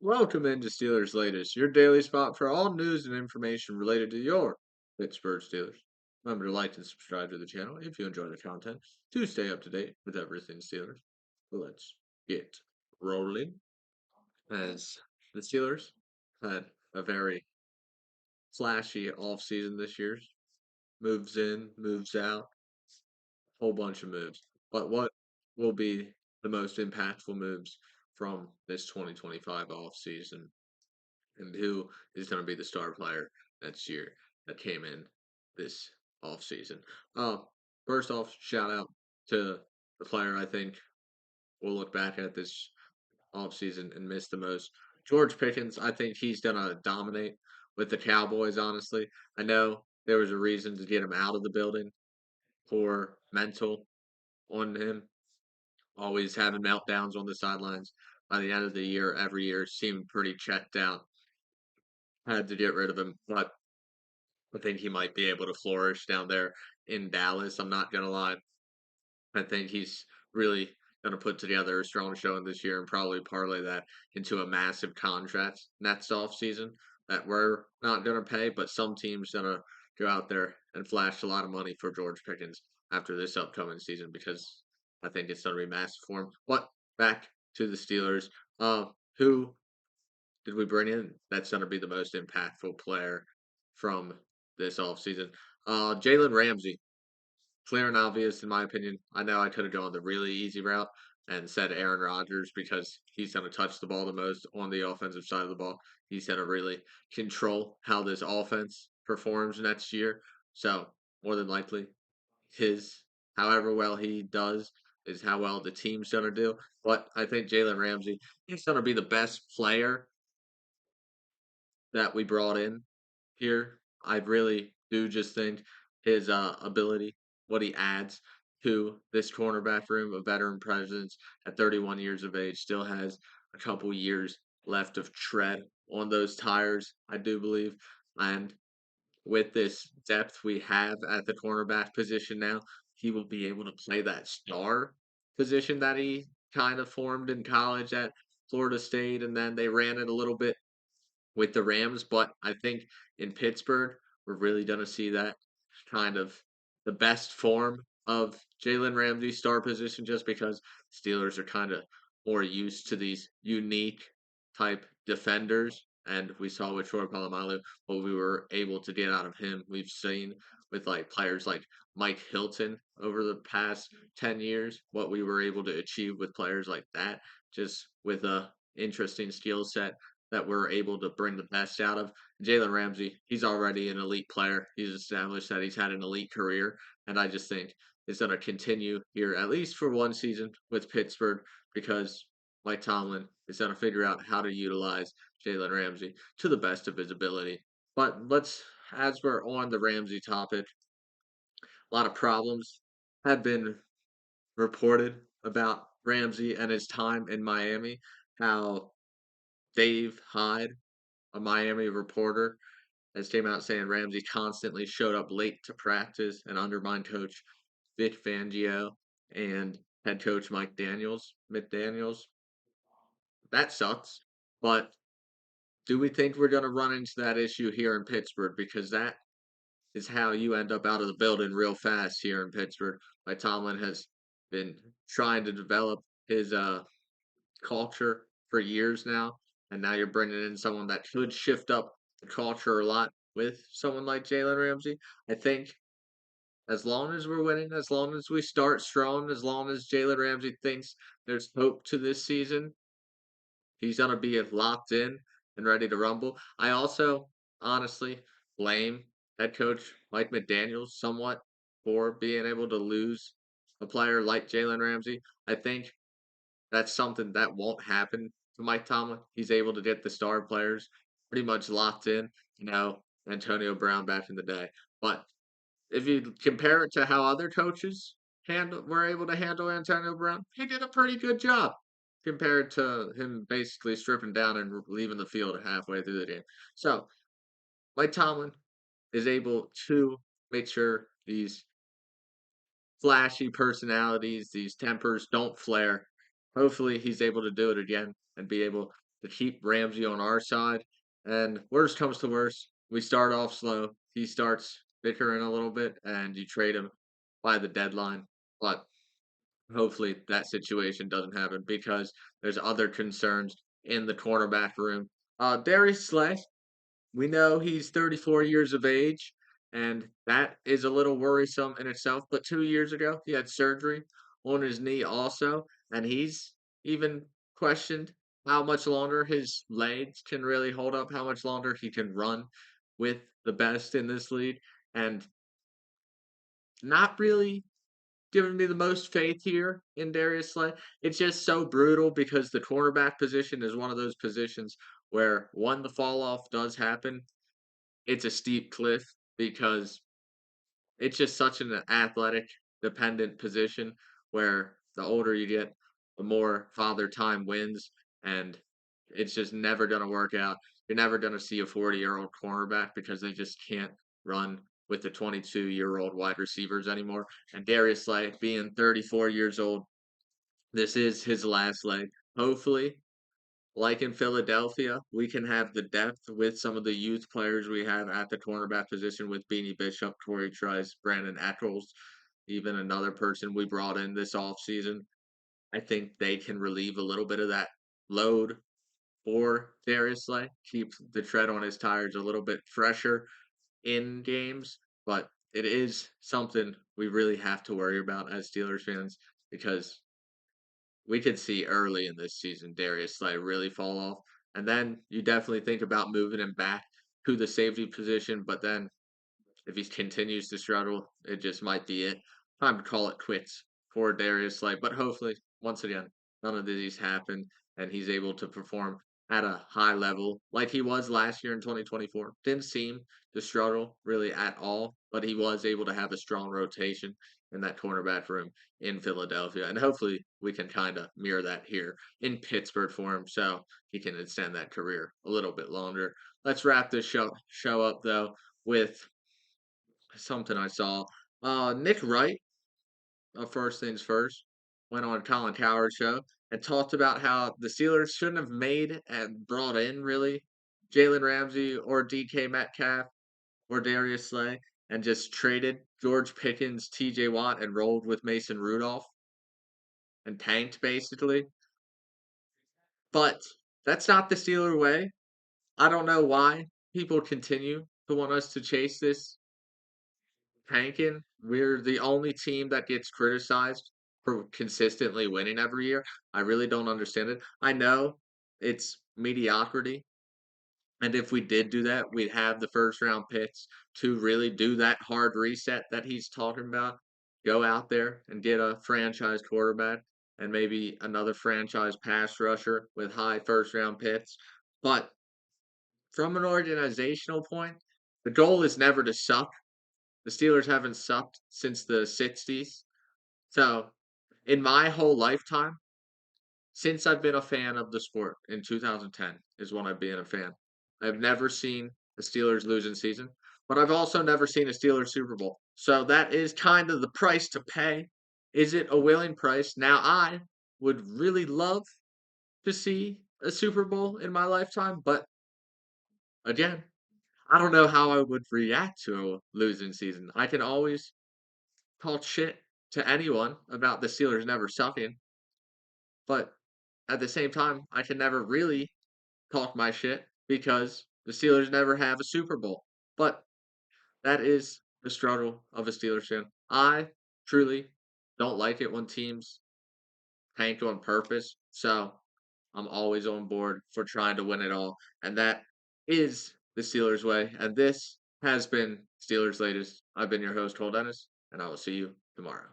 Welcome into Steelers Latest, your daily spot for all news and information related to your Pittsburgh Steelers. Remember to like and subscribe to the channel if you enjoy the content to stay up to date with everything Steelers. Let's get rolling. As the Steelers had a very flashy offseason this year. Moves in, moves out, whole bunch of moves. But what will be the most impactful moves from this 2025 offseason? And who is going to be the star player next year that came in this offseason. Uh, First off, shout out to the player I think we'll look back at this offseason and miss the most. George Pickens, I think he's going to dominate with the Cowboys, honestly. I know there was a reason to get him out of the building for mental on him, always having meltdowns on the sidelines. By the end of the year, every year, seemed pretty checked out. Had to get rid of him, but I think he might be able to flourish down there in Dallas. I'm not gonna lie. I think he's really gonna put together a strong showing this year and probably parlay that into a massive contract next offseason that we're not gonna pay, but some teams gonna go out there and flash a lot of money for George Pickens after this upcoming season because I think it's gonna be massive for him. But back to the Steelers. Who did we bring in that's gonna be the most impactful player from this offseason? Jalen Ramsey, clear and obvious in my opinion. I know I could have gone the really easy route and said Aaron Rodgers because he's going to touch the ball the most on the offensive side of the ball. He's going to really control how this offense performs next year. So more than likely, his however well he does is how well the team's going to do. But I think Jalen Ramsey, he's going to be the best player that we brought in here. I really do just think his ability, what he adds to this cornerback room, a veteran presence at 31 years of age, still has a couple years left of tread on those tires, I do believe. And with this depth we have at the cornerback position now, he will be able to play that star position that he kind of formed in college at Florida State, and then they ran it a little bit with the Rams, but I think in Pittsburgh, we're really going to see that kind of the best form of Jalen Ramsey's star position just because Steelers are kind of more used to these unique type defenders. And we saw with Troy Polamalu what we were able to get out of him. We've seen with like players like Mike Hilton over the past 10 years, what we were able to achieve with players like that, just with a interesting skill set that we're able to bring the best out of. Jalen Ramsey, he's already an elite player. He's established that he's had an elite career, and I just think it's going to continue here at least for one season with Pittsburgh because Mike Tomlin is going to figure out how to utilize Jalen Ramsey to the best of his ability. But as we're on the Ramsey topic, a lot of problems have been reported about Ramsey and his time in Miami. How Dave Hyde, a Miami reporter, has came out saying Ramsey constantly showed up late to practice and undermined coach Vic Fangio and head coach McDaniels. That sucks. But do we think we're going to run into that issue here in Pittsburgh? Because that is how you end up out of the building real fast here in Pittsburgh. Like Tomlin has been trying to develop his culture for years now, and now you're bringing in someone that could shift up the culture a lot with someone like Jalen Ramsey. I think as long as we're winning, as long as we start strong, as long as Jalen Ramsey thinks there's hope to this season, he's gonna be locked in and ready to rumble. I also honestly blame head coach Mike McDaniels somewhat for being able to lose a player like Jalen Ramsey. I think that's something that won't happen to Mike Tomlin. He's able to get the star players pretty much locked in, Antonio Brown back in the day. But if you compare it to how other coaches were able to handle Antonio Brown, he did a pretty good job compared to him basically stripping down and leaving the field halfway through the game. So Mike Tomlin is able to make sure these flashy personalities, these tempers don't flare. Hopefully, he's able to do it again and be able to keep Ramsey on our side. And worst comes to worst, we start off slow. He starts bickering a little bit, and you trade him by the deadline. But hopefully that situation doesn't happen because there's other concerns in the cornerback room. Darius Slay, we know he's 34 years of age, and that is a little worrisome in itself. But 2 years ago, he had surgery on his knee also, and he's even questioned how much longer his legs can really hold up, how much longer he can run with the best in this league, and not really giving me the most faith here in Darius Slay. It's just so brutal because the cornerback position is one of those positions where when the fall off does happen, it's a steep cliff because it's just such an athletic dependent position where the older you get, the more father time wins, and it's just never going to work out. You're never going to see a 40-year-old cornerback because they just can't run with the 22-year-old wide receivers anymore. And Darius Slay, being 34 years old, this is his last leg. Hopefully, like in Philadelphia, we can have the depth with some of the youth players we have at the cornerback position with Beanie Bishop, Corey Trice, Brandon Eccles, even another person we brought in this offseason. I think they can relieve a little bit of that load for Darius Slay, keep the tread on his tires a little bit fresher in games. But it is something we really have to worry about as Steelers fans because we could see early in this season Darius Slay really fall off. And then you definitely think about moving him back to the safety position. But then if he continues to struggle, it just might be it. Time to call it quits for Darius Slay. But hopefully, once again, none of these happen and he's able to perform at a high level like he was last year in 2024. Didn't seem to struggle really at all, but he was able to have a strong rotation in that cornerback room in Philadelphia. And hopefully we can kind of mirror that here in Pittsburgh for him so he can extend that career a little bit longer. Let's wrap this show up though with something I saw. Nick Wright, First Things First, went on Colin Cowherd's show and talked about how the Steelers shouldn't have made and brought in really Jalen Ramsey or DK Metcalf or Darius Slay and just traded George Pickens, TJ Watt, and rolled with Mason Rudolph and tanked basically. But that's not the Steeler way. I don't know why people continue to want us to chase this tanking. We're the only team that gets criticized for consistently winning every year. I really don't understand it. I know it's mediocrity. And if we did do that, we'd have the first round picks to really do that hard reset that he's talking about. Go out there and get a franchise quarterback and maybe another franchise pass rusher with high first round picks. But from an organizational point, the goal is never to suck. The Steelers haven't sucked since the 60s. So, in my whole lifetime, since I've been a fan of the sport in 2010 is when I've been a fan. I've never seen the Steelers losing season, but I've also never seen a Steelers Super Bowl. So that is kind of the price to pay. Is it a willing price? Now I would really love to see a Super Bowl in my lifetime, but again, I don't know how I would react to a losing season. I can always talk shit to anyone about the Steelers never sucking, but at the same time, I can never really talk my shit because the Steelers never have a Super Bowl. But that is the struggle of a Steelers fan. I truly don't like it when teams tank on purpose. So I'm always on board for trying to win it all. And that is the Steelers way. And this has been Steelers Latest. I've been your host, Cole Denis, and I will see you tomorrow.